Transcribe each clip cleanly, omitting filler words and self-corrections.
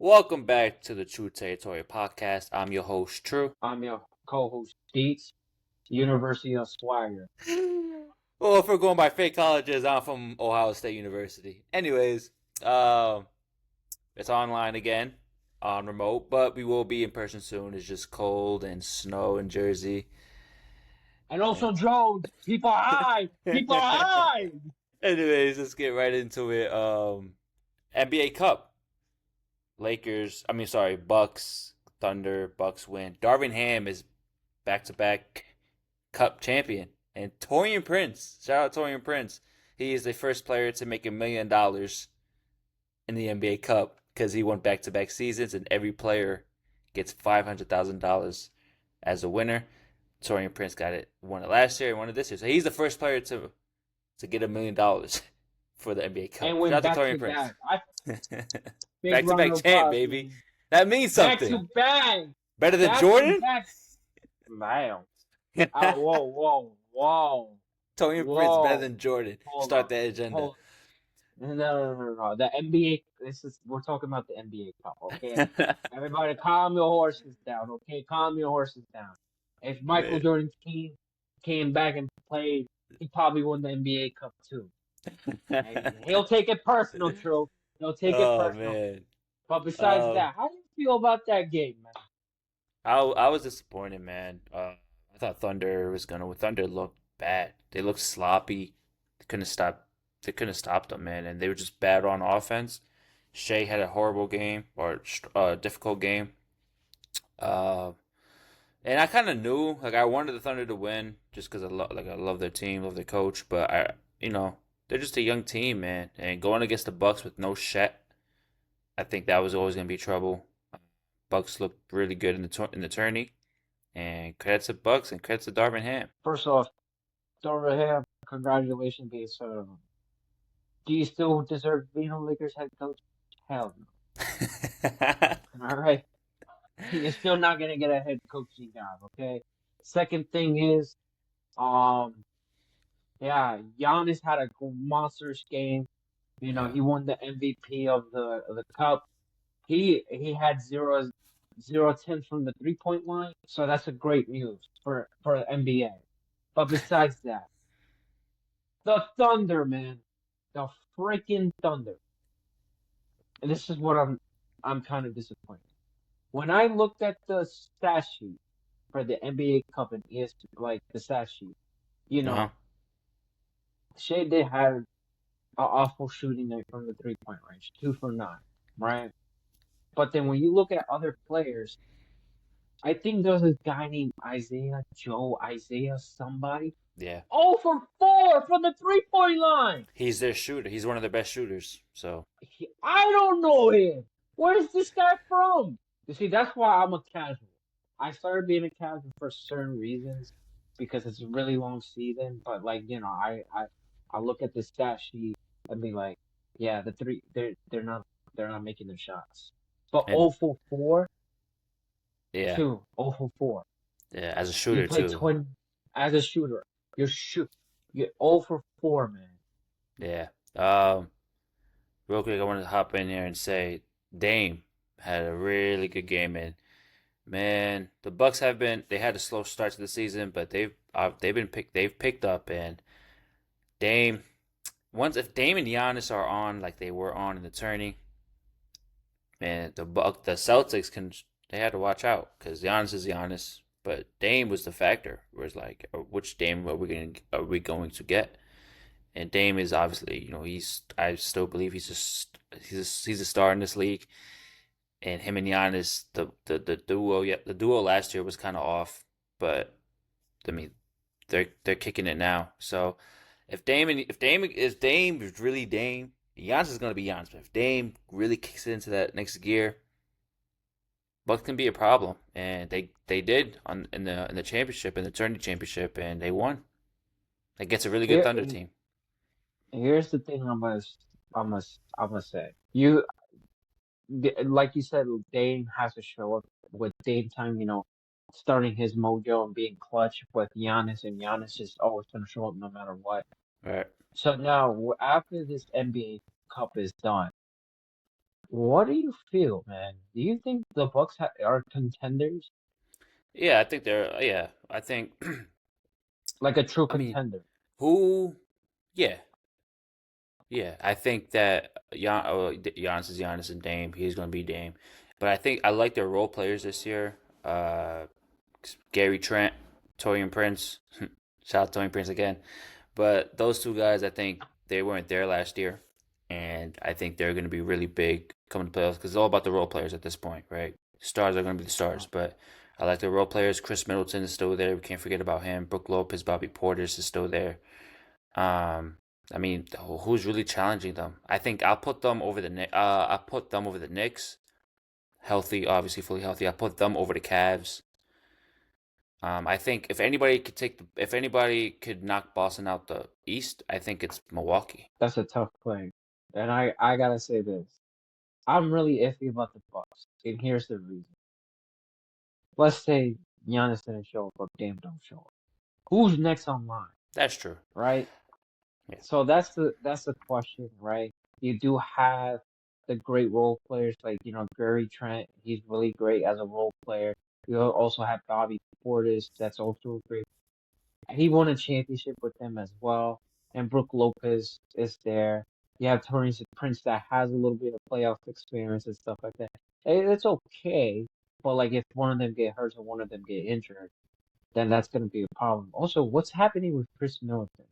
Welcome back to the True Territory podcast. I'm your host, True. I'm your co-host, Deets, University of Swagger. Well, if we're going by fake colleges, I'm from Ohio State University. Anyways, um, it's online again on remote, but we will be in person soon. It's just cold and snow in Jersey. And also Jones, people hide! People hide! Anyways, let's get right into it. NBA Cup. Bucks, Thunder, Bucks win. Darvin Ham is back-to-back Cup champion. And Torian Prince, shout out Torian Prince. He is the first player to make $1 million in the NBA Cup because he won back-to-back seasons, and every player gets $500,000 as a winner. Torian Prince won it last year and won it this year. So he's the first player to get $1 million for the NBA Cup. And went Shout out back to to Torian Prince. back. Back to back champ, baby. That means Back something. to back. Better than Back Jordan? to back. Wow. Whoa. Torian Prince better than Jordan. Start that agenda. No. The NBA. We're talking about the NBA Cup, okay? Everybody, calm your horses down, okay? Calm your horses down. If Michael Jordan's team came back and played, he probably won the NBA Cup too. He'll take it personal, True. He'll take it personal. Man. But besides that, how do you feel about that game, man? I was disappointed, man. I thought Thunder looked bad. They looked sloppy. They couldn't stop them, man, and they were just bad on offense. Shea had a horrible game or difficult game. And I kind of knew, I wanted the Thunder to win just because I love their team, love their coach, but they're just a young team, man, and going against the Bucks with no Shet, I think that was always gonna be trouble. Bucks looked really good in the tourney, and credits to Bucks and credits to Darvin Ham. First off, Darvin Ham, congratulations, being do you still deserve being a Lakers head coach? Hell no. All right. You're still not gonna get a head coaching job, okay? Second thing is, Giannis had a monstrous game. He won the MVP of the cup. He had 0-10 from the 3-point line, so that's a great news for the NBA. But besides that, the Thunder, man, the freaking Thunder. And this is what I'm kind of disappointed. When I looked at the stat sheet for the NBA Cup and ESPN, like the stat sheet, Shea did have an awful shooting night from the 3-point range, 2 for 9, right? But then when you look at other players, I think there's a guy named Isaiah somebody. Yeah. 0 for 4 from the 3-point line. He's their shooter. He's one of their best shooters. So I don't know him. Where's this guy from? You see, that's why I'm a casual. I started being a casual for certain reasons because it's a really long season. But I look at the stat sheet and be like, yeah, they're not making their shots. But 0 for 4. Yeah. 0 for 4. Yeah, as a shooter too. As a shooter, you're 0 for 4, man. Yeah. Real quick, I wanted to hop in here and say Dame had a really good game, and man, the Bucks they had a slow start to the season, but they've picked up, and if Dame and Giannis are on like they were on in the tourney, man, the Celtics they had to watch out because Giannis is Giannis, but Dame was the factor. Whereas which Dame are we going to get? And Dame is obviously, I still believe he's a star in this league. And him and Giannis, the duo last year was kind of off, but I mean, they're kicking it now. So if Dame is really Dame, Giannis is gonna be Giannis. But if Dame really kicks it into that next gear, Bucks can be a problem, and they did in the championship, in the tourney championship, and they won. Against a really good Thunder team. Here's the thing I'm gonna say. Like you said, Dame has to show up with Dame time, starting his mojo and being clutch with Giannis, and Giannis is always going to show up no matter what. Right. So now, after this NBA Cup is done, What do you feel, man? Do you think the Bucks are contenders, Yeah, I think they're. Yeah, I think. like a true I mean, contender? who? Yeah, yeah. I think that Giannis is Giannis and Dame. He's gonna be Dame. But I think I like their role players this year. Gary Trent, Torian Prince. Shout out Torian Prince again. But those two guys, I think they weren't there last year, and I think they're going to be really big coming to playoffs because it's all about the role players at this point, right? Stars are going to be the stars, but I like the role players. Chris Middleton is still there. We can't forget about him. Brook Lopez, Bobby Portis is still there. Um, I mean, who's really challenging them? I think I'll put them over the I'll put them over the Knicks. Healthy, obviously fully healthy. I put them over the Cavs. I think if anybody could knock Boston out the East, I think it's Milwaukee. That's a tough play. And I gotta say this. I'm really iffy about the Bucks. And here's the reason. Let's say Giannis didn't show up, but Dame don't show up. Who's next on line, That's true. right? Yeah. So that's the question, right? You do have the great role players like, Gary Trent. He's really great as a role player. You also have Bobby Portis. That's also great. He won a championship with them as well. And Brook Lopez is there. You have Tony Prince that has a little bit of playoff experience and stuff like that. It's okay, but like if one of them get hurt or one of them get injured, then that's going to be a problem. Also, what's happening with Chris Middleton?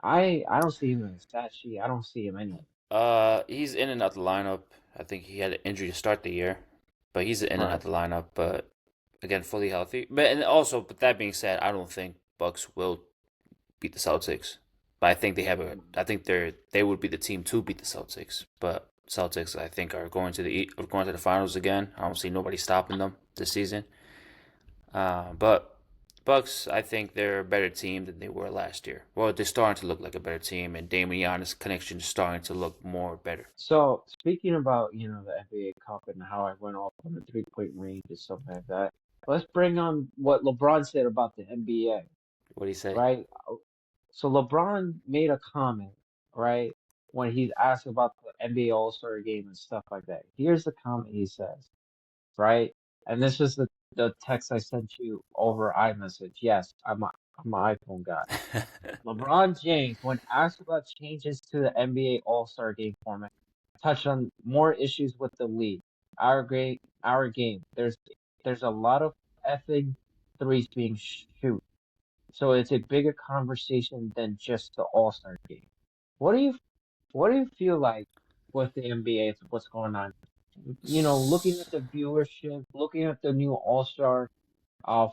I don't see him in the stat sheet. I don't see him anywhere. He's in and out the lineup. I think he had an injury to start the year, but he's in and out Right. the lineup. But again, fully healthy. But that being said, I don't think Bucks will beat the Celtics. But I think they have a. I think they would be the team to beat the Celtics. But Celtics, I think, are going to the finals again. I don't see nobody stopping them this season. But Bucks, I think they're a better team than they were last year. Well, they're starting to look like a better team, and Dame and Giannis' connection is starting to look more better. So speaking about, the NBA Cup and how I went off on the 3-point range and stuff like that, let's bring on what LeBron said about the NBA, What do you say? right? So LeBron made a comment, right, when he's asked about the NBA All-Star game and stuff like that. Here's the comment he says, right? And this is the text I sent you over iMessage. Yes, I'm an iPhone guy. LeBron James, when asked about changes to the NBA All-Star Game format, touched on more issues with the league. Our game. There's a lot of effing threes being shoot, so it's a bigger conversation than just the All-Star Game. What do you what do you feel like with the NBA? What's going on? Looking at the viewership, looking at the new All-Star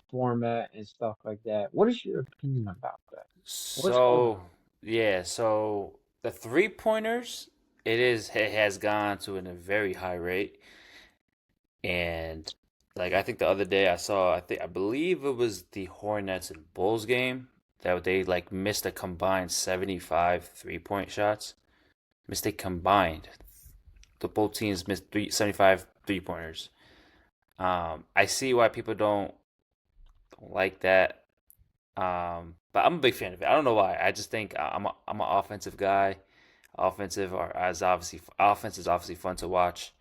format and stuff like that. What is your opinion about that? What's going So on? yeah, so the 3 pointers, it has gone to a very high rate, and like I think the other day I believe it was the Hornets and Bulls game that they like missed a combined 75 3-point shots. Missed they combined. The both teams missed 75 3 pointers. I see why people don't like that. But I'm a big fan of it. I don't know why. I just think I'm an offensive guy. Offense is obviously fun to watch.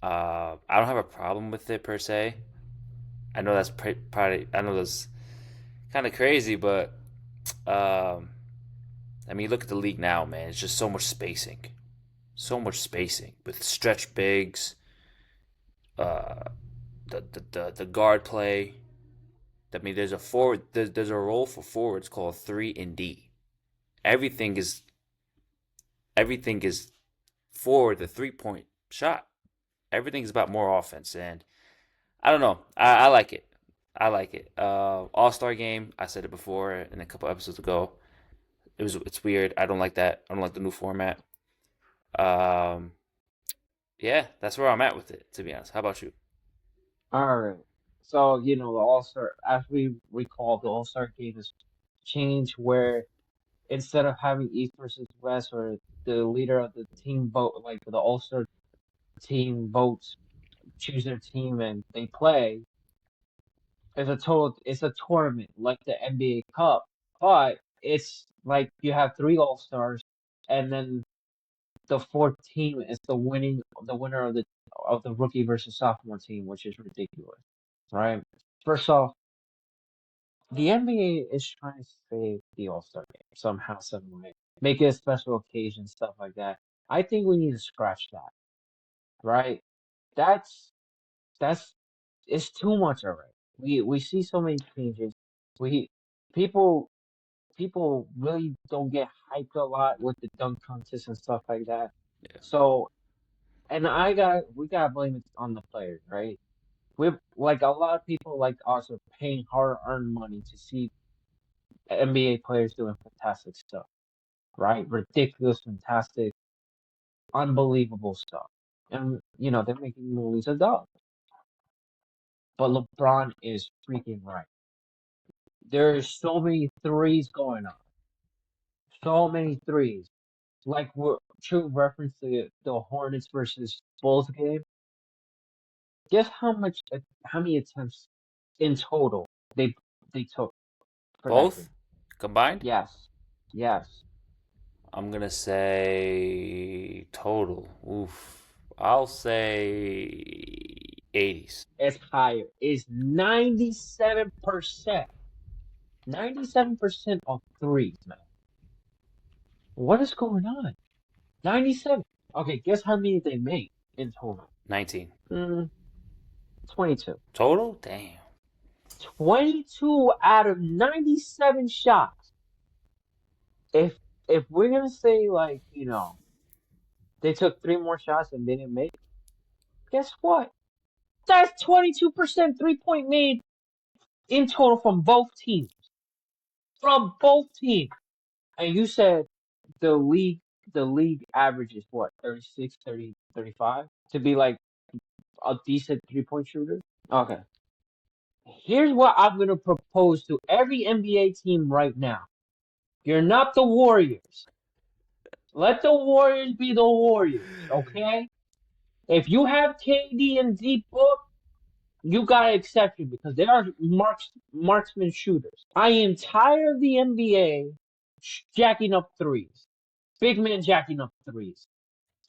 I don't have a problem with it per se. I know probably I know that's kind of crazy, but um, I mean, look at the league now, man. It's just so much spacing with stretch bigs, uh, the guard play. I mean, there's a role for forwards called 3 and D. Everything is everything is for the 3 point shot. Everything is about more offense, and I don't know. I like it. I like it. All Star game. I said it before in a couple episodes ago. It's weird. I don't like that. I don't like the new format. Um, yeah, that's where I'm at with it. To be honest, how about you? All right. So, the All-Star, as we recall, the All-Star game has changed where instead of having East versus West or the leader of the team vote, like the All-Star team votes, choose their team and they play, it's a tournament like the NBA Cup, but it's like you have three All-Stars and then the fourth team is the winner of the rookie versus sophomore team, which is ridiculous, right? First off, the NBA is trying to save the All-Star game somehow, some way, make it a special occasion, stuff like that. I think we need to scratch that, right? That's that's it's too much already. We see so many changes. We people people really don't get hyped a lot with the dunk contest and stuff like that. Yeah. So, and we gotta blame it on the players, right? We like a lot of people like us are paying hard-earned money to see NBA players doing fantastic stuff, right? Ridiculous, fantastic, unbelievable stuff. And they're making millions of dollars. But LeBron is freaking right. There's so many threes going on. So many threes. Like we're true reference to the Hornets versus Bulls game. Guess how many attempts in total they they took for that game? Both combined? Yes. Yes. I'm gonna say total. Oof. I'll say 80s. It's higher. It's 97%. 97% of threes, man. What is going on? 97. Okay, guess how many they made in total? 19. Mm, 22. Total? Damn. 22 out of 97 shots. If we're gonna say like, they took three more shots and they didn't make, guess what? That's 22% three-point made in total from both teams. From both teams. And you said the league average is what, 36, 30, 35 to be like a decent three-point shooter? Okay. Here's what I'm gonna propose to every NBA team right now. You're not the Warriors. Let the Warriors be the Warriors, okay? If you have KD and D Book, you got an exception because they are marksman shooters. I am tired of the NBA jacking up threes. Big man jacking up threes.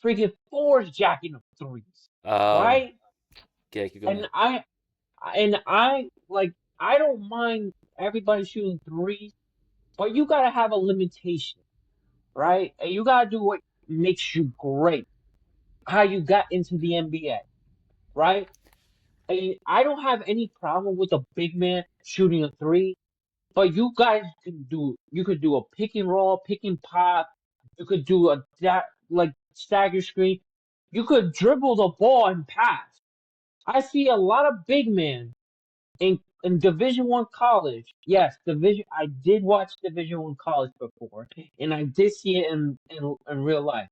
Freaking fours jacking up threes. Um, Right? yeah, keep going. And I don't mind everybody shooting threes, but you gotta have a limitation, right? And you gotta do what makes you great. How you got into the NBA, right? And I don't have any problem with a big man shooting a three, but you could do a pick and roll, pick and pop. You could do like stagger screen. You could dribble the ball and pass. I see a lot of big men in Division 1 college. Yes, division. I did watch Division 1 college before, and I did see it in real life.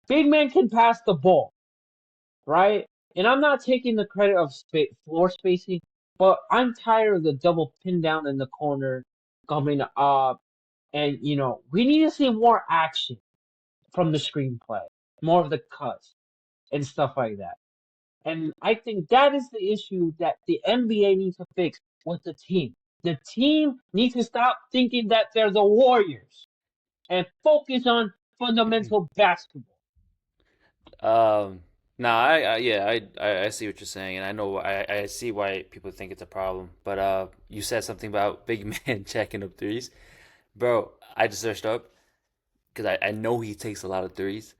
Big men can pass the ball, right? And I'm not taking the credit of floor spacing, but I'm tired of the double pin down in the corner coming up. And we need to see more action from the screenplay, more of the cuts and stuff like that. And I think that is the issue that the NBA needs to fix with the team. The team needs to stop thinking that they're the Warriors and focus on fundamental basketball. Um, no, yeah, I see what you're saying, and I know I see why people think it's a problem. But you said something about big man checking up threes, bro. I just searched up because I know he takes a lot of threes,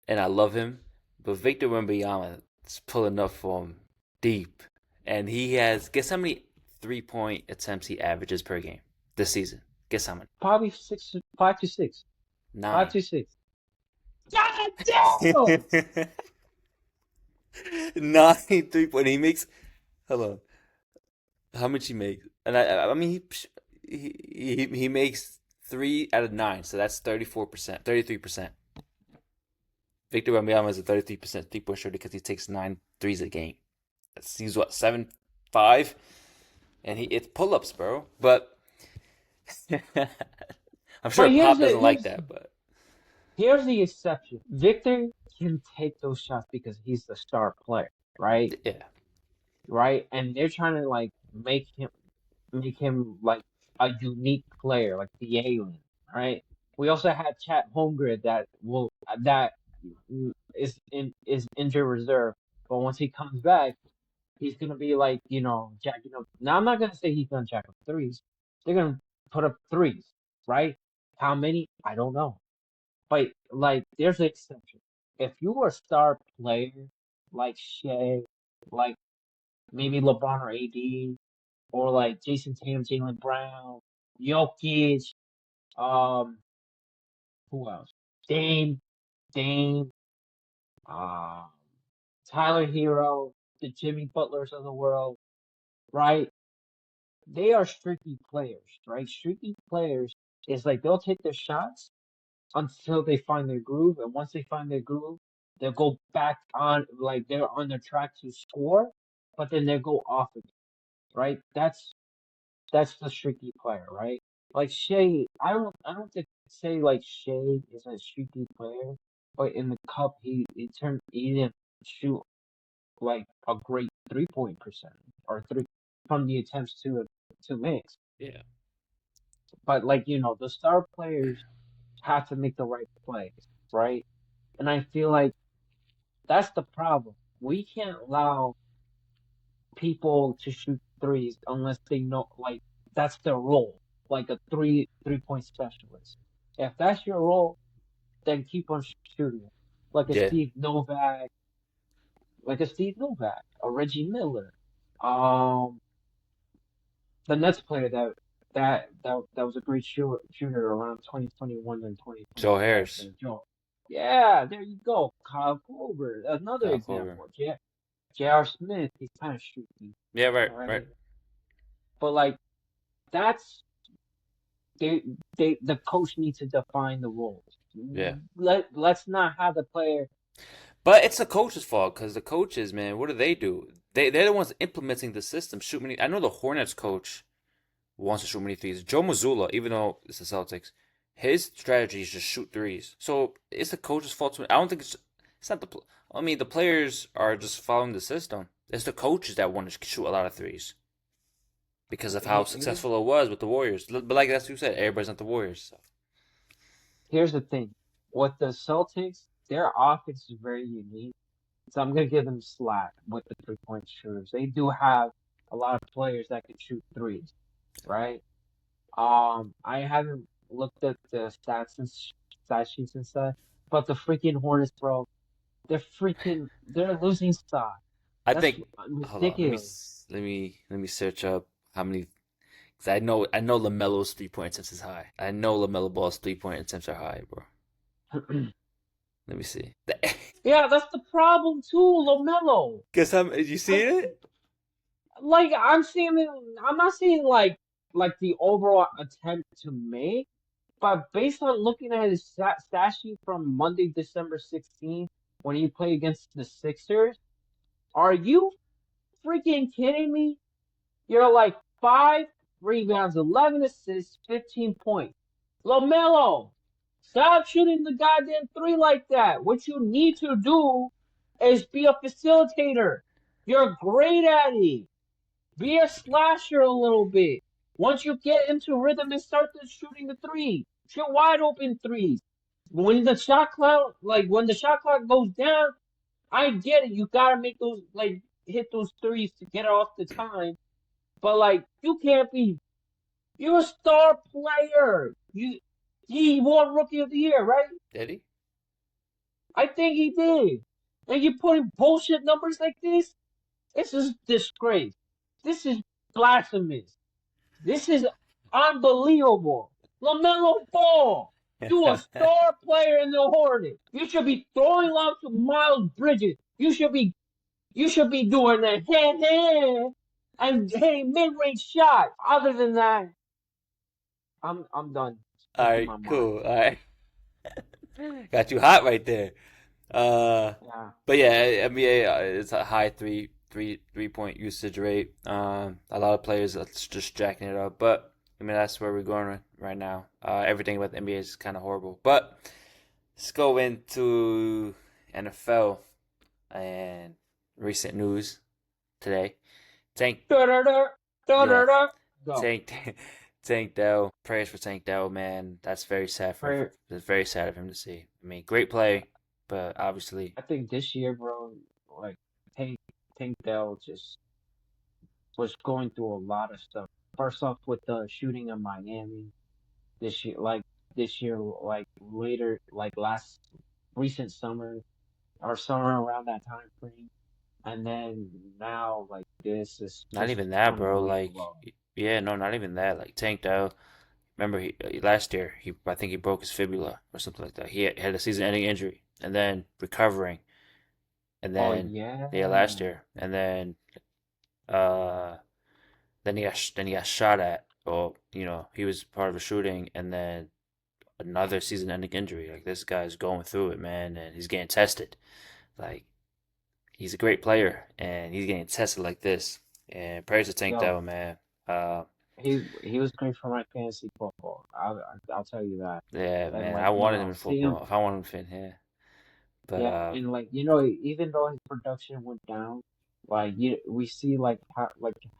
and I love him. But Victor Wembanyama is pulling up for him deep, and he has guess how many 3-point attempts he averages per game this season? Guess how many? Probably 5 to 6. 5 9. to 6. God damn! 9 3-point. He makes. Hold on. How much he makes? And I mean he makes 3 out of 9, so that's 34%, 33%. Victor Wembanyama is a 33% three-point shooter because he takes 9 threes a game. He's what 7'5", and it's pull-ups, bro. But I'm sure But Pop doesn't like that. But here's the exception. Victor can take those shots because he's the star player, right? yeah, Right? And they're trying to like make him like a unique player, like the alien, right? We also had Chat Holmgren that is injured reserve, but once he comes back, he's gonna be like jacking up. Now I'm not gonna say he's gonna jack up threes. They're gonna put up threes, right? How many? I don't know. But like, there's an exception. If you are a star player like Shea, like maybe LeBron or AD, or like Jason Tatum, Jaylen Brown, Jokic, um, who else? Dame, Dame, um, Tyler Hero, the Jimmy Butlers of the world, right? They are streaky players, right? Streaky players is like they'll take their shots until they find their groove, and once they find their groove, they'll go back on like they're on their track to score, but then they go off again, right? That's the streaky player, right? Like Shea, I don't think say like Shea is a streaky player, but in the cup he didn't shoot like a great 3-point percent or three from the attempts to mix. Yeah. But like the star players have to make the right plays, right? And I feel like that's the problem. We can't allow people to shoot threes unless they know like that's their role, like a three-point specialist. If that's your role, then keep on shooting it. Like a Yeah. Steve Novak, a Reggie Miller, um, the Nets player that was a great shooter around 2021 and Joe 2022. That was Harris. Joe. Yeah, there you go. Kyle Korver, another Kyle Korver. example. J.R. Smith, he's kind of shooting, Yeah, right, right. right? But like that's they the coach needs to define the roles. Yeah. Let's not have the player. But it's the coach's fault because the coaches, man, what do? They're the ones implementing the system. Shoot many. I know the Hornets coach wants to shoot many threes. Joe Mazzulla, even though it's the Celtics, his strategy is just shoot threes. So it's the coach's fault. I don't think it's not the. I mean, the players are just following the system. It's the coaches that want to shoot a lot of threes because of how Here's successful it was with the Warriors. But like that's what you said, everybody's not the Warriors. So. here's the thing. With the Celtics, their offense is very unique. So I'm gonna give them slack with the 3-point shooters. They do have a lot of players that can shoot threes, right? I haven't looked at the stat sheets and stuff, but the freaking Hornets, bro, they're losing stock. I That's think. Hold on. ridiculous. Let me search up how many. Cause I know Lamelo's 3-point attempts is high. I know Lamelo Ball's 3-point attempts are high, bro. Let me see. Yeah, that's the problem too, Lomelo. Guess how? Did you see Like, it? like I'm seeing it. I'm not seeing like the overall attempt to make, but based on looking at his stat sheet from Monday, December 16th, when he played against the Sixers, are you freaking kidding me? You're like 5 rebounds, 11 assists, 15 points. LaMelo, stop shooting the goddamn three like that. What you need to do is be a facilitator. You're great at it. Be a slasher a little bit. Once you get into rhythm and start shooting the three, shoot wide open threes. When the shot clock goes down, I get it. You gotta make those hit those threes to get off the time. But like you can't be. You're a star player. He won Rookie of the Year, right? Did he? I think he did. And you putting bullshit numbers like this? This is disgrace. This is blasphemous. This is unbelievable. LaMelo Ball, you a star player in the Hornets. You should be throwing love to Miles Bridges. You should be doing a hand and hitting mid-range shot. Other than that, I'm done All speaking right, my mind. cool. All right, got you hot right there. Uh, Yeah. but yeah, NBA it's a high three-point usage rate. A lot of players are just jacking it up. But I mean that's where we're going right now. Everything about the NBA is kind of horrible. But let's go into NFL and recent news today. Tank, Da-da-da, yeah, da-da-da. Go. Tank Tank Dell, prayers for Tank Dell, man. That's very sad for. For It's very sad of him to see. I mean, great play, but obviously, I think this year, bro, like Tank Tank Dell just was going through a lot of stuff. First off, with the shooting in Miami this year, like later, like last recent summer or summer around that time frame, and then now like this is not just even that, bro. Like, unbelievable. yeah, no, not even that. Like Tank Dell. Remember, last year he I think he broke his fibula or something like that. He had a season-ending injury, and then recovering, and Oh then yeah, yeah, last year, and uh then he got shot at. Or he was part of a shooting, and then another season-ending injury. Like this guy's going through it, man, and he's getting tested. Like he's a great player, and he's getting tested like this. And prayers to Tank yo, Dell, man. Uh, he was great for my fantasy football. I'll tell you that. yeah, And man. like I wanted him in see him, football. If I wanted him to fit, yeah. But yeah, and like even though his production went down, like we see like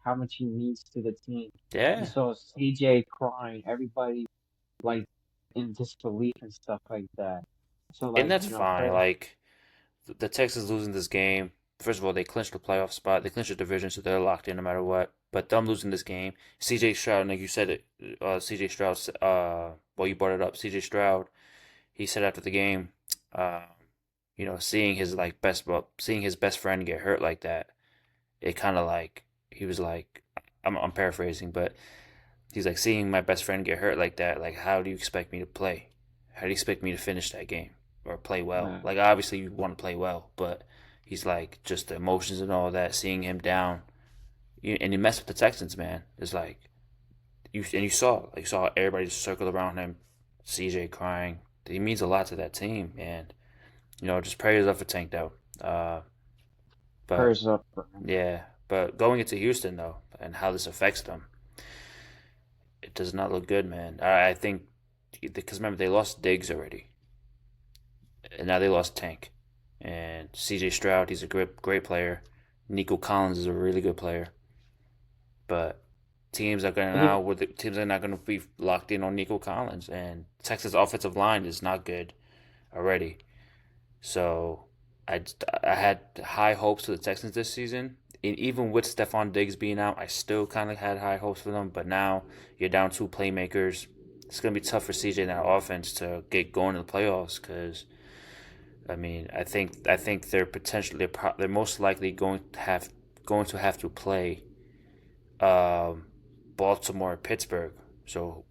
how much he means to the team. You yeah, saw CJ crying, everybody like in disbelief and stuff like that. So and like that's fine. prayers, Like the Texans losing this game. First of all, they clinched the playoff spot. They clinched the division, so they're locked in no matter what. But them losing this game, CJ Stroud, like you said it, CJ Stroud. Well, you brought it up. CJ Stroud. He said after the game, uh, seeing his seeing his best friend get hurt like that, it kind of like he was like, I'm paraphrasing, but he's like seeing my best friend get hurt like that. Like, how do you expect me to play? How do you expect me to finish that game or play well? man, Like, obviously you want to play well, but he's like just the emotions and all that. Seeing him down, and you mess with the Texans, man. It's like you saw everybody just circle around him. CJ crying. He means a lot to that team, and just prayers up for Tank though. But prayers up for him. yeah, but going into Houston though, and how this affects them, it does not look good, man. I think because remember they lost Diggs already, and now they lost Tank, and C.J. Stroud. He's a great player. Nico Collins is a really good player, but Even teams are not gonna be locked in on Nico Collins, and Texas offensive line is not good already. So I I had high hopes for the Texans this season. And even with Stephon Diggs being out, I still kind of had high hopes for them. But now you're down two playmakers. It's gonna be tough for CJ and that offense to get going in the playoffs. Because I mean, I think they're most likely going to have to play um, Baltimore, Pittsburgh. So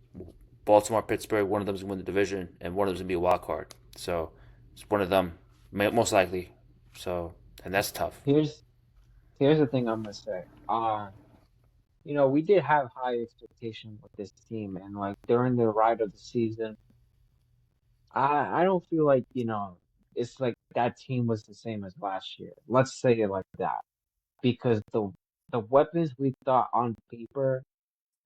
Baltimore, Pittsburgh, one of them's gonna win the division, and one of them's gonna be a wild card. So it's one of them, most likely. So and that's tough. here's here's the thing I'm gonna say. We did have high expectation with this team, and like during the ride of the season, I don't feel like it's like that team was the same as last year. Let's say it like that, because the weapons we thought on paper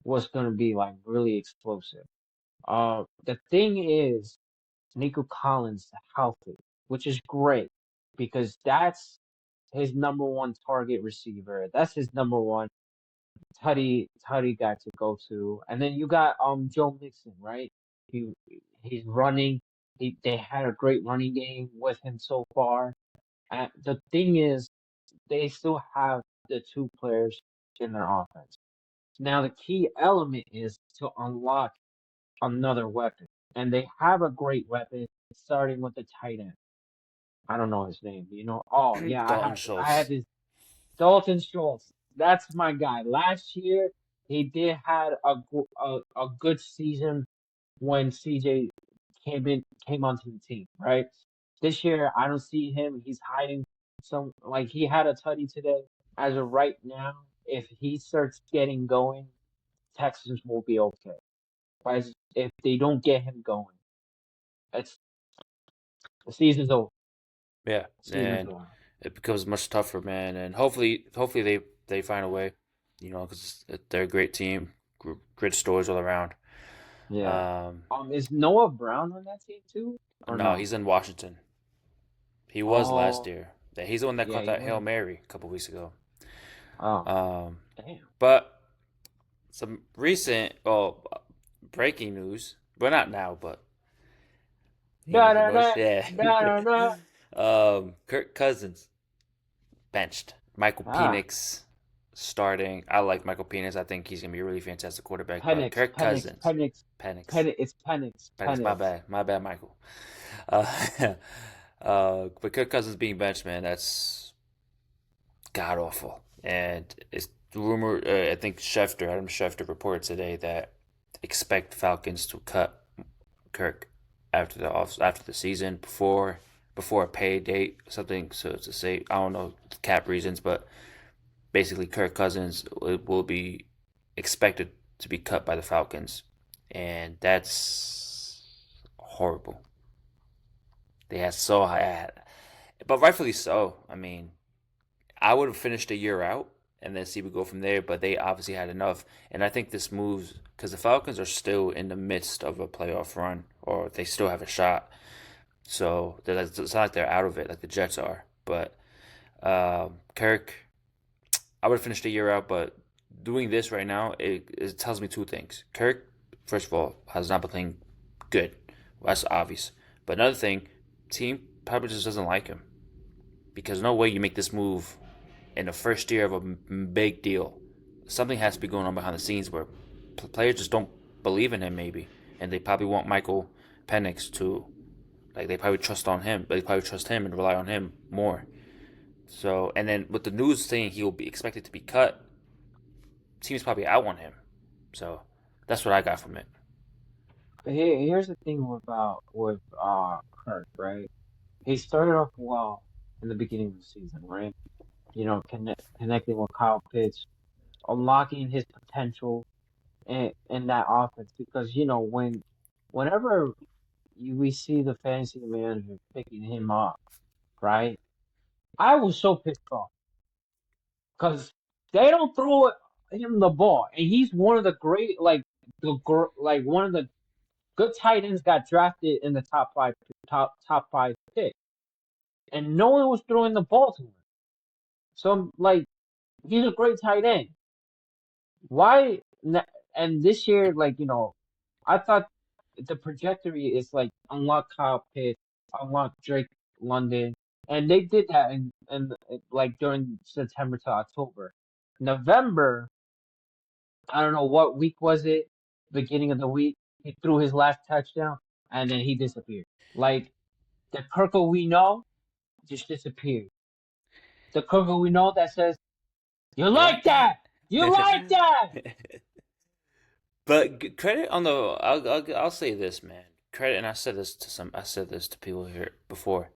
was gonna be like really explosive. The thing is, Nico Collins healthy, which is great because that's his number one target receiver. That's his number one tutty guy to go to. And then you got Joe Mixon, right? He he's running. They had a great running game with him so far. And the thing is, they still have the two players in their offense. Now the key element is to unlock another weapon. And they have a great weapon starting with the tight end. I don't know his name. Oh yeah, Dalton I have Schultz. his Dalton Schultz. That's my guy. Last year he did had a good season when CJ came onto the team, right? This year I don't see him. He's hiding some like he had a tutty today. As of right now, if he starts getting going, Texans will be okay. But if they don't get him going, it's the season's over. Yeah, Season's and over. it becomes much tougher, man. And hopefully they find a way, because they're a great team, great stories all around. Yeah. Um, Is Noah Brown on that team too, or no, no? he's in Washington. He was last Oh, year. Yeah, he's the one that yeah, caught he that Hail was. Mary a couple weeks ago. Oh, Um, damn. but some recent, breaking news. Well, not now, but you Da making da noise? da Yeah. da da da. Kirk Cousins benched. Michael Ah, Penix starting. I like Michael Penix. I think he's gonna be a really fantastic quarterback. But Penix, Kirk Penix, Cousins, Penix, Penix, Penix. It's Penix, Penix. Penix. My bad, Michael. Uh, but Kirk Cousins being benched, man, that's god awful. And it's rumor. I think Adam Schefter reported today that expect Falcons to cut Kirk after the season before a pay date something, so to say, I don't know, cap reasons, but basically Kirk Cousins will be expected to be cut by the Falcons, and that's horrible. They had so high, but rightfully so. I mean, I would have finished a year out and then see we go from there. But they obviously had enough, and I think this moves because the Falcons are still in the midst of a playoff run, or they still have a shot. So it's not like they're out of it like the Jets are. But Kirk, I would have finished a year out, but doing this right now, it tells me two things. Kirk, first of all, has not been playing good. Well, that's obvious. But another thing, team probably just doesn't like him because no way you make this move in the first year of a big deal. Something has to be going on behind the scenes where players just don't believe in him, maybe, and they probably want Michael Penix to, like, they probably trust on him. They probably trust him and rely on him more. So, and then with the news saying he will be expected to be cut, teams probably out on him. So, that's what I got from it. Here's the thing with Kirk, right? He started off well in the beginning of the season, right? Connecting with Kyle Pitts, unlocking his potential in that offense. Because whenever we see the fantasy manager picking him up, right? I was so pissed off because they don't throw him the ball, and he's one of the great, one of the good tight ends got drafted in the top five pick, and no one was throwing the ball to him. So he's a great tight end. Why? And this year, I thought the trajectory is like unlock Kyle Pitts, unlock Drake London, and they did that like during September to October. November, I don't know what week was it, beginning of the week, he threw his last touchdown and then he disappeared. Like the Kirko we know just disappeared. The Kirko we know that says, "You You like like that? that? You like that?" But credit on the, I'll say this, man. Credit, and I said this to people here before.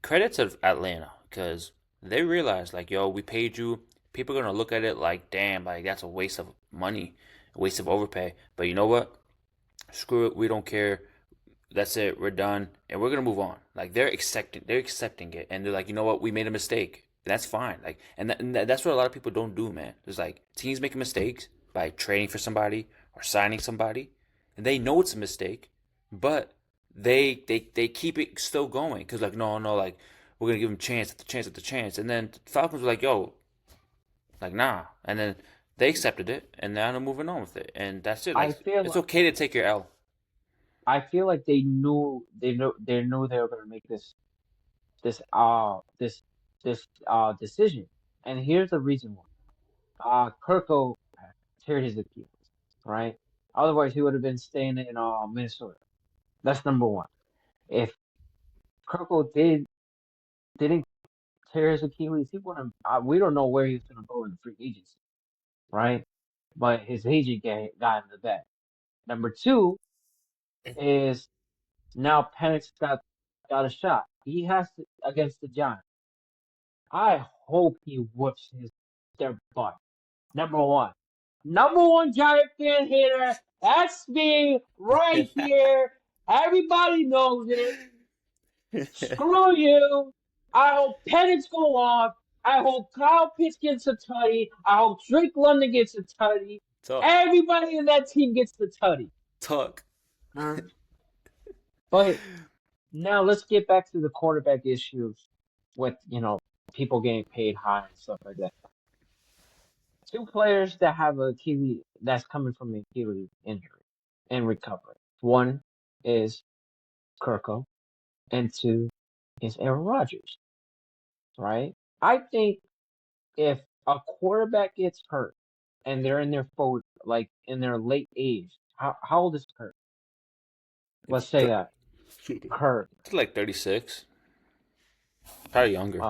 Credit to Atlanta because they realized, like, yo, we paid you. People are gonna look at it like, damn, like that's a waste of money, a waste of overpay. But you know what? Screw it. We don't care. That's it. We're done, and we're gonna move on. Like they're accepting it, and they're like, you know what? We made a mistake. And that's fine. Like, that's what a lot of people don't do, man. There's like teams making mistakes by trading for somebody or signing somebody, and they know it's a mistake, but they keep it still going because like no like we're gonna give them chance after chance after chance, and then Falcons were like, yo, like nah, and then they accepted it, and now they're moving on with it, and that's it. I Like it's feel okay to take your L. I feel like they knew they were gonna make this this decision, and here's the reason why. Kirko teared his Achilles, right? Otherwise, he would have been staying in Minnesota. That's number one. If Kirko didn't tear his Achilles, he wouldn't. We don't know where he's gonna go in the free agency, right? But his agent got in the bag. Number two is now Penix got a shot. He has to against the Giants. I hope he whoops their butt. Number one. Number one Giant fan hater. That's me right here. Everybody knows it. Screw you. I hope Penix go off. I hope Kyle Pitts gets a tutty. I hope Drake London gets a tutty. Talk, Everybody in that team gets the tutty. talk. But now let's get back to the quarterback issues with, people getting paid high and stuff like that. two players that have a Achilles that's coming from an Achilles injury and recovery. One is Kirko, and two is Aaron Rodgers. Right? I think if a quarterback gets hurt and they're in their in their late age, how old is Kirk? Let's say that Kirk. Like 36, probably younger.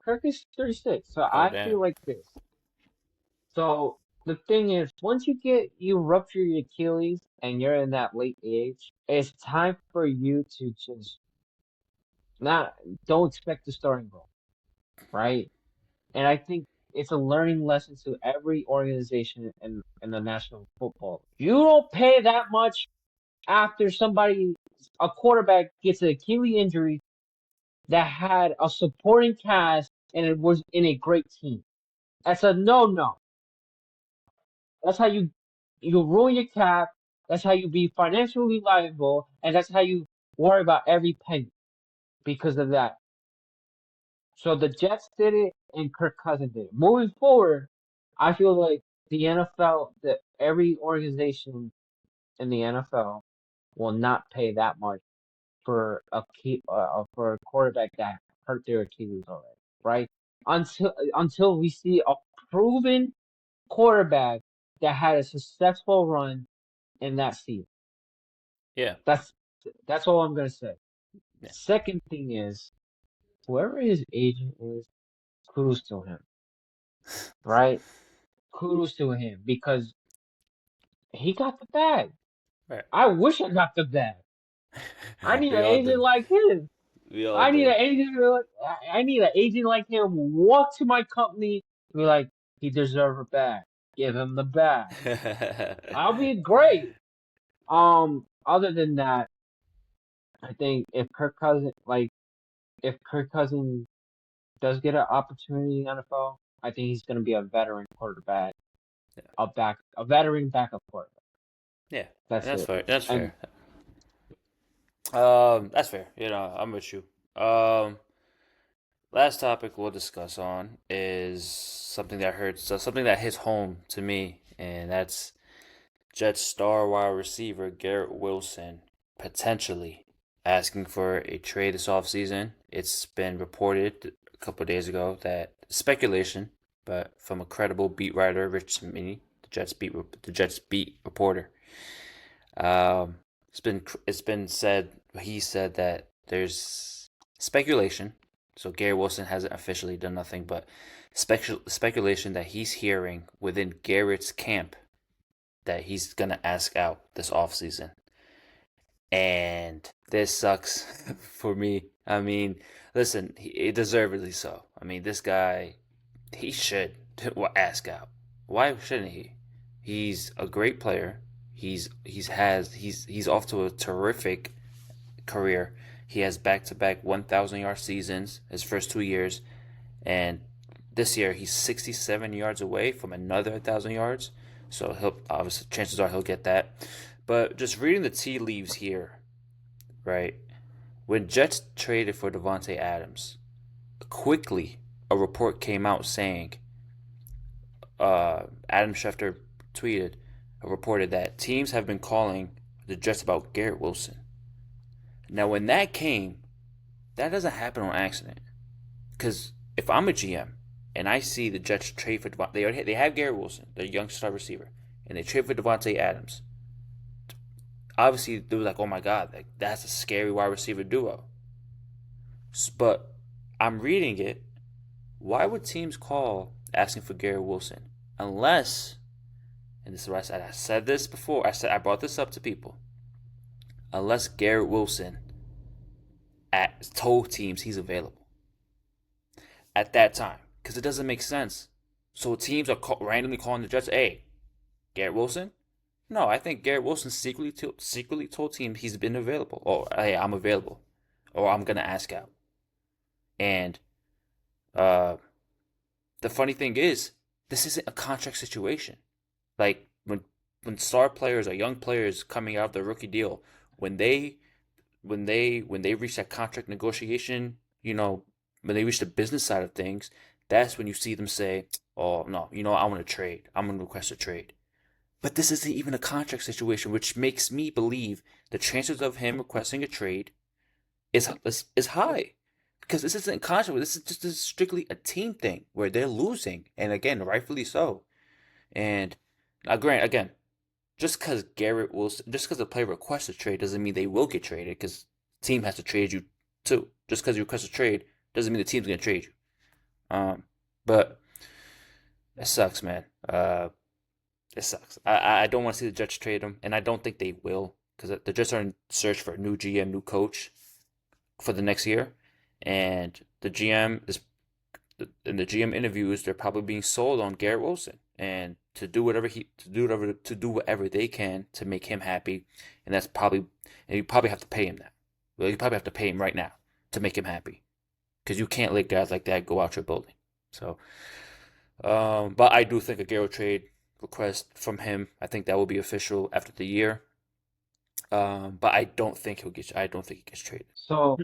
Kirk is 36. So Oh I damn. feel like this. So the thing is, once you rupture your Achilles and you're in that late age, it's time for you to just not don't expect the starting role, right? And I think it's a learning lesson to every organization in the National Football. You don't pay that much after a quarterback gets an Achilles injury that had a supporting cast and it was in a great team. That's a no-no. That's how you ruin your cap. That's how you be financially liable, and that's how you worry about every penny because of that. So the Jets did it, and Kirk Cousins did it. Moving forward, I feel like that every organization in the NFL will not pay that much for a quarterback that hurt their Achilles already, right? Until we see a proven quarterback that had a successful run in that season. Yeah. That's that's all I'm gonna say. Yeah. Second thing is whoever his agent is, kudos to him, right? Kudos to him because he got the bag. Right. I wish I got the bag. I need We an all agent do. like him. We all do. I need an agent like him. Walk to my company and be like, he deserves a bag. Give him the bag. I'll be great. Other than that, I think if Kirk Cousins does get an opportunity in the NFL, I think he's gonna be a veteran quarterback, a veteran backup quarterback. Yeah, and That's that's it. fair. That's And fair. That's fair. I'm with you. Last topic we'll discuss on is something that hits home to me, and that's Jets star wide receiver Garrett Wilson potentially asking for a trade this offseason. It's been reported a couple of days ago that speculation, but from a credible beat writer, Rich Cimini, the Jets beat reporter. It's been said he said that there's speculation. So Gary Wilson hasn't officially done nothing, but speculation that he's hearing within Garrett's camp that he's gonna ask out this offseason. And this sucks for me. I mean, listen, deservedly so. I mean, this guy, he should ask out. Why shouldn't he? He's a great player. He's off to a terrific career. He has back-to-back 1,000-yard seasons his first 2 years, and this year he's 67 yards away from another 1,000 yards. So he'll obviously chances are he'll get that. But just reading the tea leaves here, right? When Jets traded for Devontae Adams, quickly a report came out saying Adam Schefter reported that teams have been calling the Jets about Garrett Wilson. Now, when that came, that doesn't happen on accident. Because if I'm a GM and I see the Jets trade for they have Garrett Wilson, their young star receiver, and they trade for Devontae Adams. Obviously, they were like, "Oh my God, that's a scary wide receiver duo." But I'm reading it. Why would teams call asking for Garrett Wilson unless, and this is what I said this before. I brought this up to people. Unless Garrett Wilson told teams he's available at that time, because it doesn't make sense. So teams are randomly calling the Jets, "Hey, Garrett Wilson." No, I think Garrett Wilson secretly told teams he's been available. Or, hey, I'm available, or I'm gonna ask out. And uh, the funny thing is, this isn't a contract situation. Like when star players or young players coming out of the rookie deal, when they reach that contract negotiation, when they reach the business side of things, that's when you see them say, "Oh no, I want to trade. I'm gonna request a trade." But this isn't even a contract situation, which makes me believe the chances of him requesting a trade is high, because this isn't a contract. This is strictly a team thing where they're losing, and again, rightfully so. And grant again, just because a player requests a trade doesn't mean they will get traded. Because the team has to trade you too. Just because you request a trade doesn't mean the team's gonna trade you. But it sucks, man. It sucks. I don't want to see the Jets trade him, and I don't think they will, because the Jets are in search for a new GM, new coach for the next year, and the GM is in the GM interviews. They're probably being sold on Garret Wilson, and to do whatever they can to make him happy, and you probably have to pay him that. Well, you probably have to pay him right now to make him happy, because you can't let guys like that go out your building. So, but I do think a Garret trade request from him, I think that will be official after the year. But I don't think he gets traded. So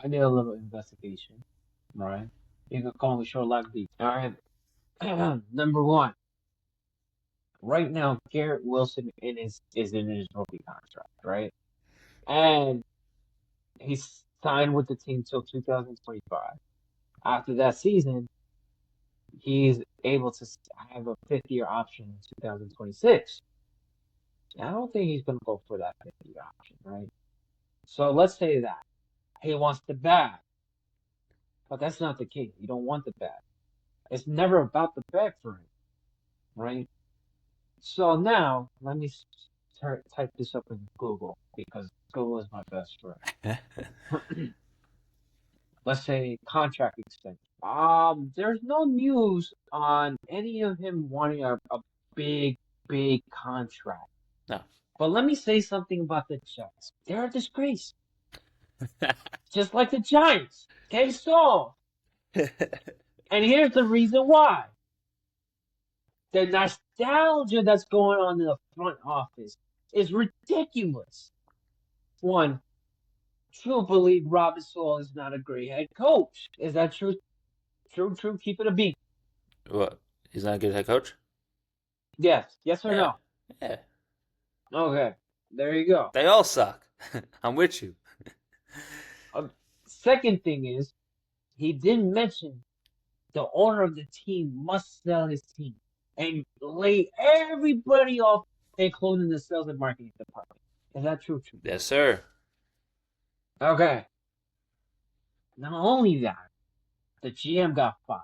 I did a little investigation, right? You can call me short like beat. All right. Number one, right now Garrett Wilson is in his rookie contract, right? And he's signed with the team till 2025. After that season, he's able to have a fifth-year option in 2026. I don't think he's going to go for that fifth-year option, right? So let's say that he wants the bag, but that's not the case. You don't want the bag. It's never about the bag for him, right? So now let me type this up in Google because Google is my best friend. Let's say contract extension. There's no news on any of him wanting a big, big contract. No. But let me say something about the Jets. They're a disgrace. Just like the Giants. Okay, so. And here's the reason why. The nostalgia that's going on in the front office is ridiculous. One, true believe Robert Saul is not a great head coach. Is that true? True. Keep it a beat. What? He's not a good head coach? Yes. Yes or Yeah. no? Yeah. Okay. There you go. They all suck. I'm with you. Second thing is, he didn't mention the owner of the team must sell his team and lay everybody off, including the sales and marketing department. Is that true? Yes, sir. Okay. Not only that, the GM got fired.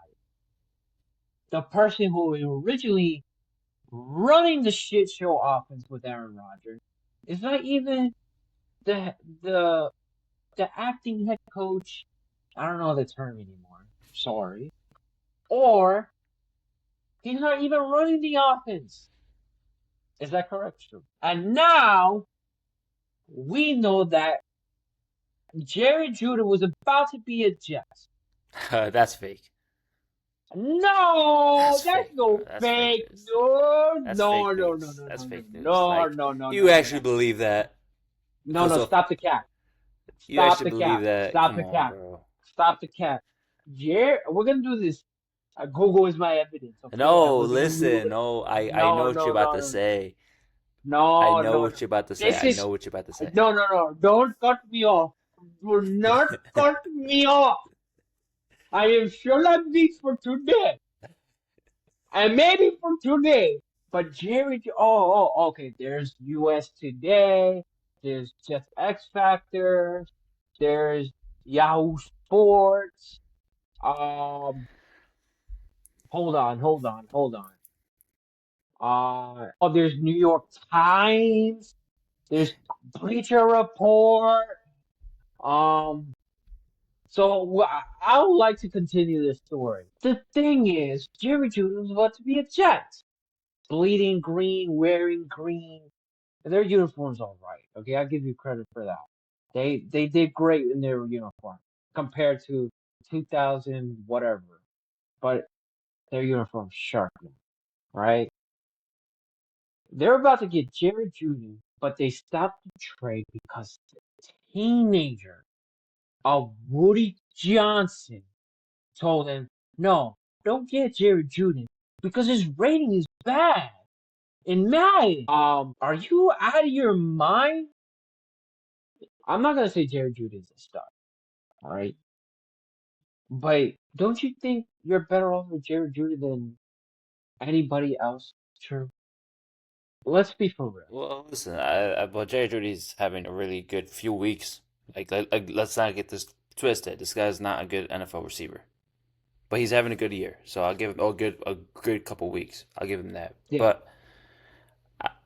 The person who was originally running the shit show offense with Aaron Rodgers is not even the the the acting head coach. I don't know the term anymore. Sorry. Or he's not even running the offense. Is that correct? True. And now we know that Jerry Judy was about to be a Jet. That's fake. No, that's fake, no bro. That's fake. fake news. No, That's no, fake no, news. no, no, That's no, fake news. no, Like, no, no, you no, actually no. believe that? No, no, stop the cap. You Stop actually the believe cap. that? Stop Come the on, cap. bro. Stop the cap. Yeah, we're gonna do this. Google is my evidence. Okay? No, We're gonna do listen. it. No, I know No, what you're no, about no, to no, say. I no, know no, no. what you're about to say. This I is know what you're about to say. no. Don't cut me off. Do not cut me off. I am sure that beats for today. And maybe for today. But Jerry, okay. There's US Today. There's Just X Factor. There's Yahoo Sports. Hold on. There's New York Times. There's Bleacher Report. Um, so I would like to continue this story. The thing is, Jerry Judy was about to be a Jet. Bleeding green, wearing green. Their uniform's all right. Okay, I'll give you credit for that. They did great in their uniform compared to 2000 whatever. But their uniform's sharp now, right? They're about to get Jerry Judy, but they stopped the trade because the teenager of Woody Johnson told him, no, don't get Jerry Judy because his rating is bad in Madden. Are you out of your mind? I'm not gonna say Jerry Judy is a star, all right? But don't you think you're better off with Jerry Judy than anybody else? True. Let's be for real. Well, listen, well, Jerry Judy's having a really good few weeks. Let's not get this twisted. This guy's not a good NFL receiver, but he's having a good year. So I'll give him a good couple weeks. I'll give him that. Yeah. But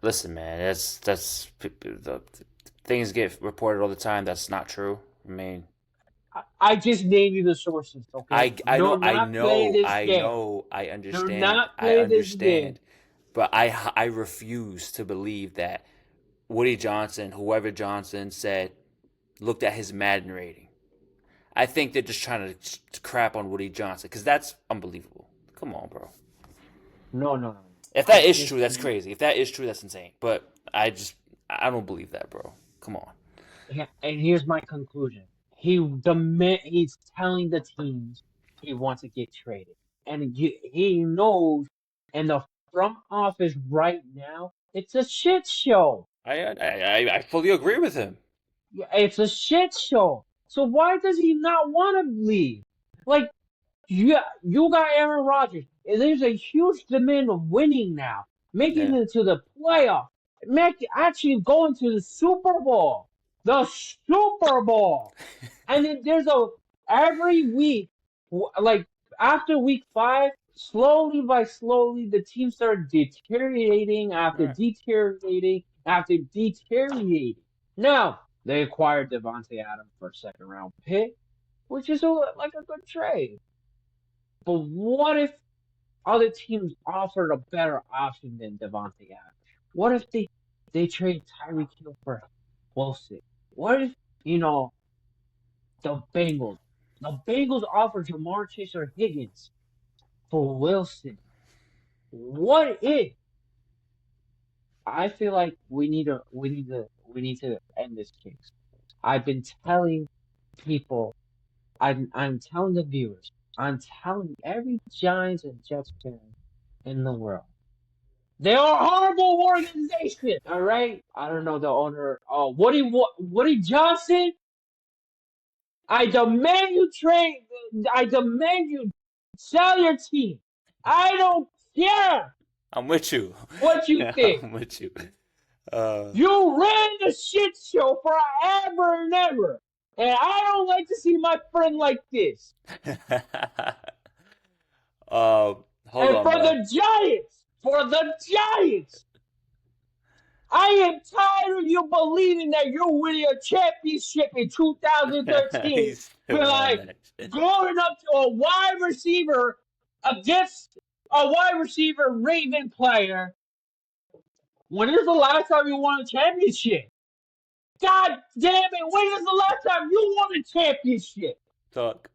listen, man, the things get reported all the time. That's not true. I mean, I just named you the sources, okay? I Do know, not play this game. I Do understand, not play this game. but I refuse to believe that Woody Johnson, whoever Johnson said, looked at his Madden rating. I think they're just trying to crap on Woody Johnson because that's unbelievable. Come on, bro. No, no, no. If I that is just true, that's crazy. If that is true, that's insane. But I don't believe that, bro. Come on. Yeah, and here's my conclusion. He's telling the teams he wants to get traded, and he knows, and the front office right now, it's a shit show. I fully agree with him. Yeah, it's a shit show. So why does he not want to leave? Like, yeah, you got Aaron Rodgers. And there's a huge demand of winning now, making Yeah. it to the playoff, actually going to the Super Bowl, the Super Bowl. And then there's a every week, like after week 5, slowly by slowly, the team started deteriorating after Right. deteriorating after deteriorating. Now they acquired Devontae Adams for a second round pick, which is like a good trade. But what if other teams offered a better option than Devontae Adams? What if they trade Tyreek Hill for Wilson? What if you know the Bengals? The Bengals offered Jamar Chase or Higgins for Wilson. What if? I feel like we need to end this case. I've been telling people, I'm telling the viewers, I'm telling every Giants and Jets fan in the world. They are a horrible organization. All right. I don't know the owner. Oh, Woody Johnson. I demand you trade. I demand you sell your team. I don't care I'm with you. what you think. I'm with you. Uh, You ran the shit show forever and ever. And I don't like to see my friend like this. Hold And on, man. for the Giants, I am tired of you believing that you're winning a championship in 2013. He's But still on like that. going up to a wide receiver against a wide receiver Raven player. When is the last time you won a championship? God damn it! When is the last time you won a championship? Talk.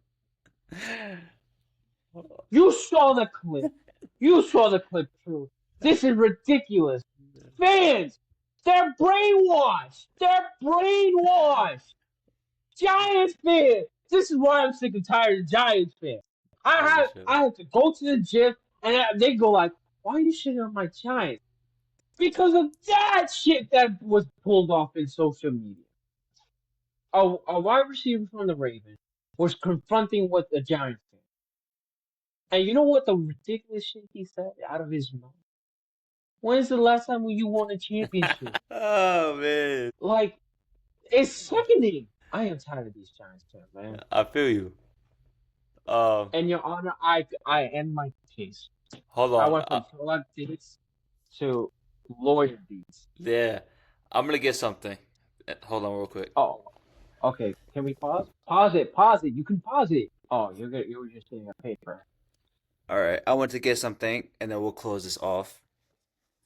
You saw the clip. You saw the clip too. This is ridiculous. Fans, they're brainwashed. They're brainwashed. Giants fans. This is why I'm sick and tired of Giants fans. I'm with you. I have to go to the gym and they go like, "Why are you shitting on my Giants?" Because of that shit that was pulled off in social media. A wide receiver from the Ravens was confronting with the Giants fan. And you know what the ridiculous shit he said out of his mouth? When's the last time you won a championship? Oh man, Like, it's sickening. I am tired of these Giants fans, man. I feel you. Um, And Your Honor, I end my case. hold I on. went from drug deeds to lawyer deeds. Yeah, I'm gonna get something. Hold on, real quick. Oh, okay. Can we pause? Pause it. Pause it. You can pause it. Oh, you were just getting a paper. All right, I want to get something, and then we'll close this off.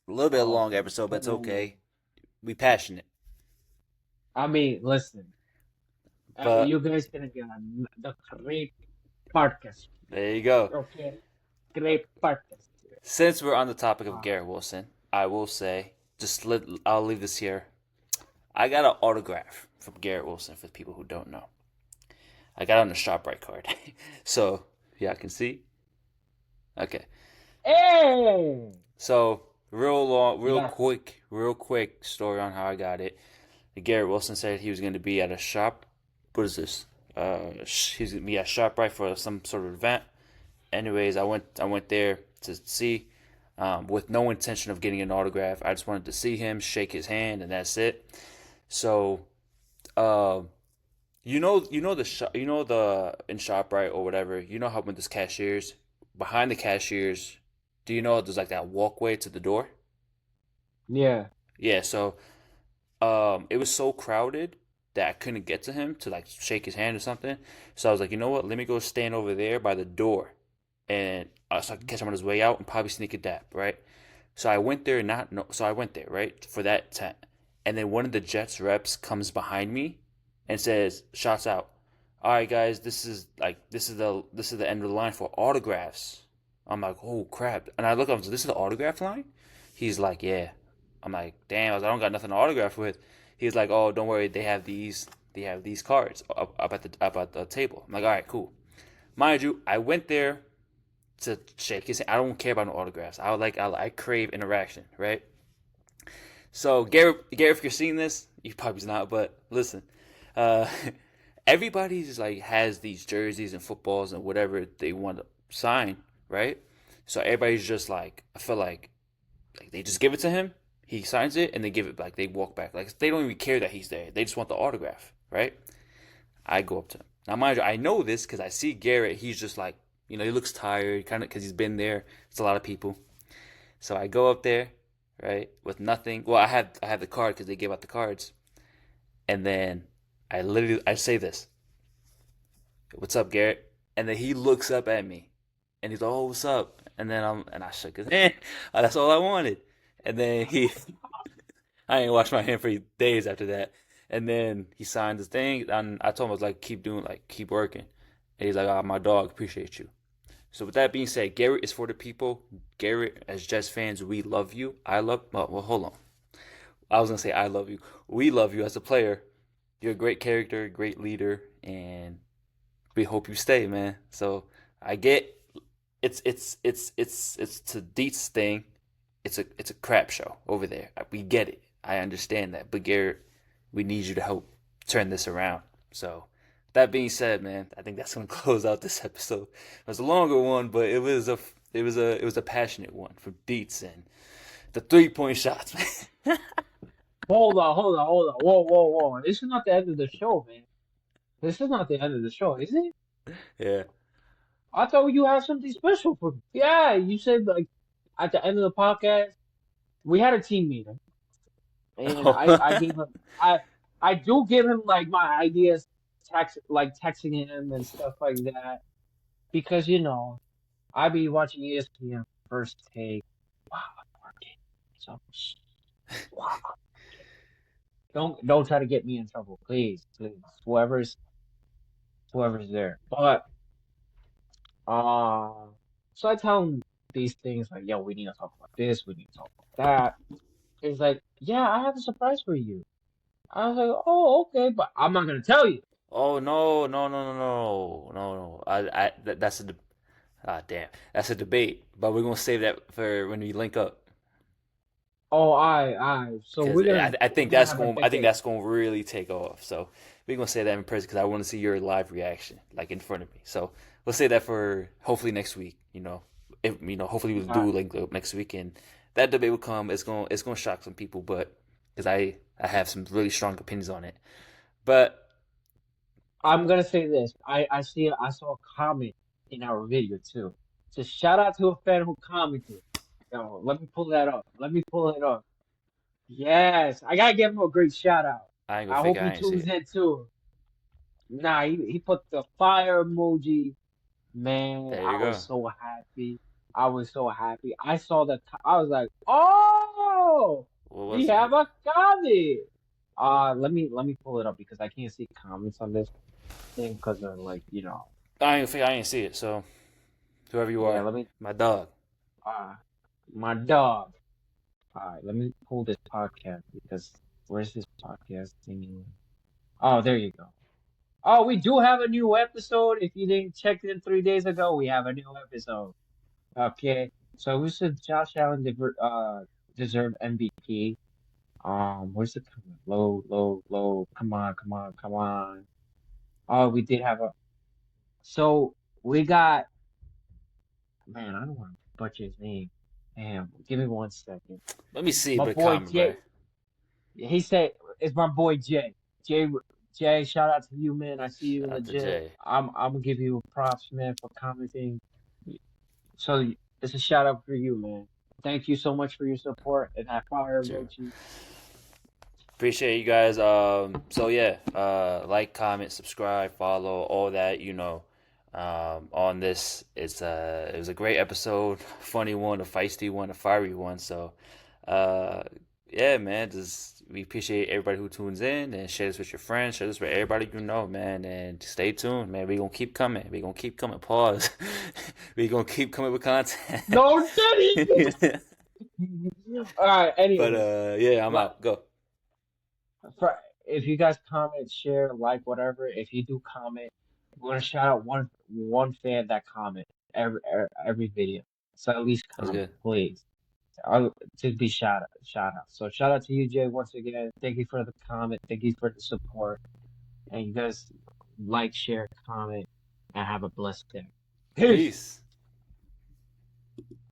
A little bit Oh, long episode, but it's okay. okay. We passionate, I mean, listen. but You guys gonna get the great podcast. there you go. Okay, great podcast. Since we're on the topic of Uh, Garrett Wilson, I will say, I'll leave this here. I got an autograph from Garrett Wilson for the people who don't know. I got it on the ShopRite card. So Yeah, I can see. Okay. Hey, So real long, you got real quick story on how I got it. Garrett Wilson said he was going to be at a shop. What is this? He's going to be at ShopRite for some sort of event. Anyways, I went there to see, with no intention of getting an autograph. I just wanted to see him, shake his hand, and that's it. So, uh, the in ShopRite or whatever. You know how when there's cashiers, behind the cashiers, do you know there's like that walkway to the door? yeah. Yeah. So, it was so crowded that I couldn't get to him to like shake his hand or something. So I was like, you know what? Let me go stand over there by the door, and so I could catch him on his way out and probably sneak a dap, right? So I went there, not no. So I went there, right, for that tent, and then one of the Jets reps comes behind me and says, "Shots out! All right, guys, this is the end of the line for autographs." I'm like, "Oh crap!" And I look up, so this is the autograph line. He's like, "Yeah." I'm like, "Damn!" I don't got nothing to autograph with. He's like, "Oh, don't worry, they have these cards up at the table." I'm like, "All right, cool." Mind you, I went there to shake his hand. I don't care about no autographs. I crave interaction, right? So Garrett, if you're seeing this, you probably not, but listen, uh, everybody's like has these jerseys and footballs and whatever they want to sign, right? So everybody's just like, I feel like they just give it to him, he signs it, and they give it back. They walk back, like they don't even care that he's there. They just want the autograph, right? I go up to him. Now, mind you, I know this because I see Garrett. He's just like, he looks tired, kind of, because he's been there. It's a lot of people. So I go up there, right, with nothing. Well, I had the card because they gave out the cards, and then I say this, "What's up, Garrett?" And then he looks up at me, and he's like, "Oh, what's up?" And I shook his hand. That's all I wanted. And then I ain't washed my hand for days after that. And then he signed his thing, and I told him I was like, keep working. And he's like, "Oh, my dog, appreciate you." So with that being said, Garrett is for the people. Garrett, as Jets fans, we love you. Well, hold on. I was gonna say I love you. We love you as a player. You're a great character, great leader, and we hope you stay, man. So I get it's to Deets thing. It's a crap show over there. We get it. I understand that. But Garrett, we need you to help turn this around. So that being said, man, I think that's gonna close out this episode. It was a longer one, but it was a passionate one for Deets and the 3-point shots, man. Hold on. Whoa. This is not the end of the show, man. This is not the end of the show, is it? Yeah. I thought you had something special for me. Yeah, you said like at the end of the podcast, we had a team meeting, and I gave him I I do give him like my ideas, texting him and stuff like that because I be watching ESPN first take. Wow, working. So wow. Don't try to get me in trouble, please. Whoever's there. But uh, so I tell him these things like, yo, we need to talk about this, we need to talk about that. He's like, yeah, I have a surprise for you. I was like, oh, okay, but I'm not gonna tell you. Oh no, no, no, no, no, no, no. That's damn. That's a debate, but we're gonna save that for when we link up. Oh, I. So Because we're gonna I think we're gonna that's have a going I think debate. that's going to really take off. So we're gonna say that in person because I want to see your live reaction, like in front of me. So we'll say that for hopefully next week. If hopefully we'll Uh, do like next week, and that debate will come. It's gonna shock some people, but because I have some really strong opinions on it. But I'm gonna say this. I saw a comment in our video too. So shout out to a fan who commented. Yo, let me pull that up. Let me pull it up. Yes, I gotta give him a great shout out. I ain't gonna I fake hope it. he I ain't see tunes it. in too. Nah, he put the fire emoji. Man, There you I go. was so happy. I was so happy. I saw the. I was like, oh, What we was have it? a comment. Let me pull it up because I can't see comments on this thing because of like I ain't see it. So whoever you yeah. are, Let me my dog. uh my dog. All right, let me pull this podcast because where's this podcast thing? Oh, there you go. Oh, we do have a new episode. If you didn't check in 3 days ago, we have a new episode. Okay, so we said Josh Allen deserved MVP. Where's the comment? Low, low, low. Come on, come on, come on. Oh, we did have a. So we got. Man, I don't want to butcher his name. Damn, give me 1 second. Let me see My the boy comment, bro. Jay. He said it's my boy Jay. Jay, Jay. Shout out to you, man. I see you Shout in the out to gym. Jay. I'm gonna give you props, man, for commenting. So it's a shout out for you, man. Thank you so much for your support and that fire Sure. emoji. Appreciate you guys. So yeah, like, comment, subscribe, follow, all that, on this. It was a great episode, funny one, a feisty one, a fiery one. So, uh, yeah, man, just we appreciate everybody who tunes in and share this with your friends, share this with everybody you know, man, and stay tuned, man. We gonna keep coming. We gonna keep coming. Pause. We gonna keep coming with content. No, Diddy! All right, But anyways, yeah, I'm like, out. Go. for, if you guys comment, share, like, whatever, if you do comment, we're gonna shout out one fan that comment every video. So at least That's comment, good. please. To be shout out. So shout out to you, Jay, once again. Thank you for the comment. Thank you for the support. And you guys like, share, comment, and have a blessed day. Peace. Peace.